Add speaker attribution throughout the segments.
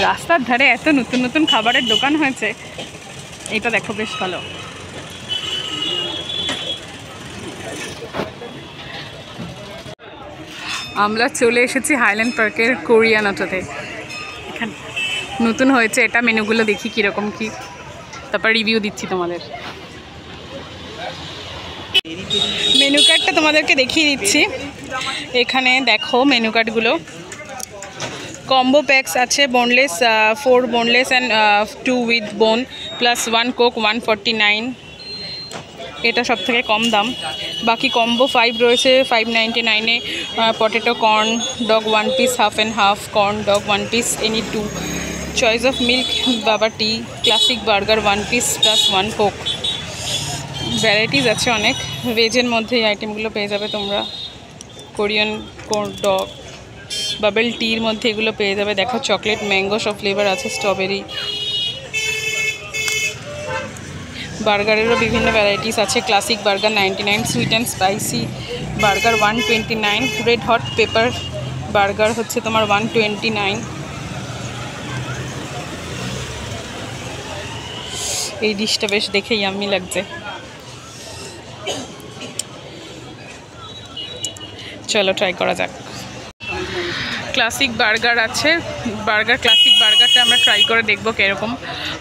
Speaker 1: রাস্তার ধারে এত নতুন নতুন খাবারের দোকান হয়েছে, এটা দেখো বেশ ভালো। আমরা চলে এসেছি হাইল্যান্ড পার্কের কোরিয়ান অটোতে। এখানে নতুন হয়েছে এটা, মেনুগুলো দেখি কীরকম কী, তারপর রিভিউ দিচ্ছি তোমাদের। মেনু কার্ডটা তোমাদেরকে দেখিয়ে দিচ্ছি। এখানে দেখো মেনু কার্ডগুলো। কম্বো প্যাকস আছে, বোনলেস 4 বোনলেস অ্যান্ড 2 উইথ বোন প্লাস 1 কোক 149, এটা সব থেকে কম দাম। বাকি কম্বো 5 রয়েছে 599-এ। Potato corn dog 1 piece, half and half corn dog 1 piece, any 2, choice of milk বাবা tea, classic burger 1 piece plus 1 coke. Varieties আছে অনেক। ভেজের মধ্যে এই আইটেমগুলো পেয়ে যাবে তোমরা। কোরিয়ান ডগ, বাবেল টির মধ্যে এগুলো পেয়ে যাবে। দেখো চকলেট ম্যাঙ্গো সব ফ্লেভার আছে, স্ট্রবেরি। বার্গারেরও বিভিন্ন ভ্যারাইটিস আছে। Classic burger 99, sweet and spicy burger 129, red hot paper burger হচ্ছে তোমার 129। এই ডিশটা বেশ দেখে ইয়াম্মি লাগছে। চলো ট্রাই করা যাক। ক্লাসিক বার্গার আছে, ক্লাসিক বার্গারটা আমরা ট্রাই করে দেখবো কীরকম।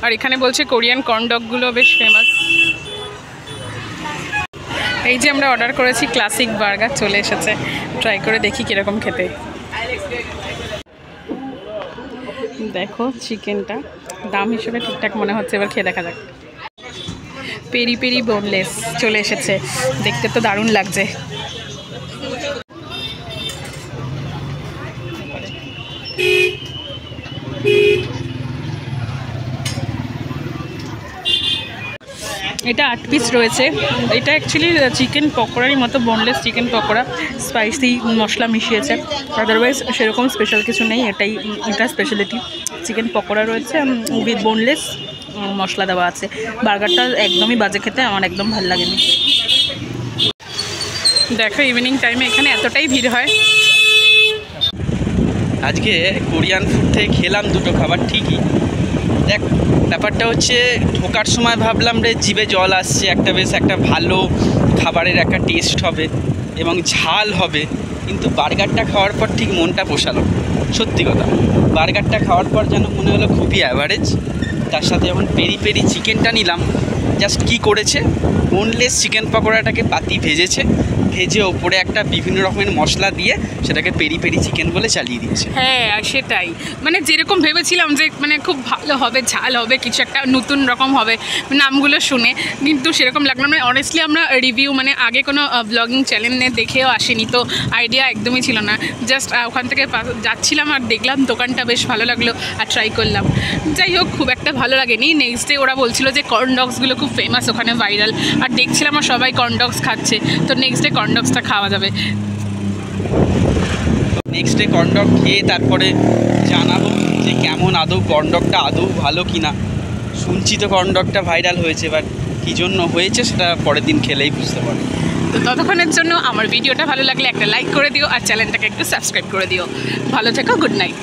Speaker 1: আর এখানে বলছে কোরিয়ান কর্নডগগুলো বেশ ফেমাস। এই যে আমরা অর্ডার করেছি ক্লাসিক বার্গার, চলে এসেছে। ট্রাই করে দেখি কীরকম খেতে। দেখো চিকেনটা দাম হিসেবে ঠিকঠাক মনে হচ্ছে, এবার খেয়ে দেখা যাক। পেরি পেরি বোনলেস চলে এসেছে, দেখতে তো দারুণ লাগছে। এটা 8 পিস রয়েছে। এটা অ্যাকচুয়ালি চিকেন পকোড়ারই মতো, বোনলেস চিকেন পকোড়া, স্পাইসি মশলা মিশিয়েছে। আদারওয়াইজ সেরকম স্পেশাল কিছু নেই, এটা স্পেশালিটি। চিকেন পকোড়া রয়েছে উইথ বোনলেস, মশলা দেওয়া আছে। বার্গারটা একদমই বাজে খেতে, আমার একদম ভালো লাগেনি। দেখো ইভিনিং টাইমে এখানে এতটাই ভিড় হয়।
Speaker 2: আজকে কোরিয়ান ফুড থেকে খেলাম দুটো খাবার, ঠিকই। দেখ ব্যাপারটা হচ্ছে ঢোকার সময় ভাবলাম রে জিভে জল আসছে, একটা ভালো খাবারের একটা টেস্ট হবে এবং ঝাল হবে, কিন্তু বার্গারটা খাওয়ার পর ঠিক মনটা পোষালো। সত্যি কথা, বার্গারটা খাওয়ার পর যেন মনে হলো খুবই অ্যাভারেজ। তার সাথে যখন পেরি পেরি চিকেনটা নিলাম, জাস্ট কী করেছে, বোনলেস চিকেন পকোড়াটাকে পাতি ভেজে ওপরে একটা বিভিন্ন রকমের মশলা দিয়ে সেটাকে পেরি পেরি চিকেন বলে চালিয়ে দিয়েছে।
Speaker 1: হ্যাঁ সেটাই, মানে যেরকম ভেবেছিলাম যে মানে খুব ভালো হবে, ঝাল হবে, কিছু একটা নতুন রকম হবে নামগুলো শুনে, কিন্তু সেরকম লাগলো না। মানে অনেস্টলি আমরা রিভিউ মানে আগে কোনো ব্লগিং চ্যানেলে দেখেও আসিনি, তো আইডিয়া একদমই ছিল না। জাস্ট ওখান থেকে যাচ্ছিলাম আর দেখলাম দোকানটা বেশ ভালো লাগলো আর ট্রাই করলাম। যাই হোক, খুব একটা ভালো লাগেনি। নেক্সট ডে ওরা বলছিল যে কর্ন ডগসগুলো খুব ফেমাস ওখানে, ভাইরাল, আর দেখছিলাম আর সবাই কর্ন ডগস খাচ্ছে, তো নেক্সট ডে কর্ন ডগসটা খাওয়া যাবে।
Speaker 2: নেক্সট ডে কর্নডগ খেয়ে তারপরে জানাবো যে কেমন আদৌ কর্নডগটা আদৌ ভালো কিনা। শুনছি তো কর্নডগটা ভাইরাল হয়েছে, এবার কী জন্য হয়েছে সেটা পরের দিন খেলেই বুঝতে পারবো।
Speaker 1: তো ততক্ষণের জন্য আমার ভিডিওটা ভালো লাগলে একটা লাইক করে দিও, আর চ্যানেলটাকে একটু সাবস্ক্রাইব করে দিও। ভালো থেকো, গুড নাইট।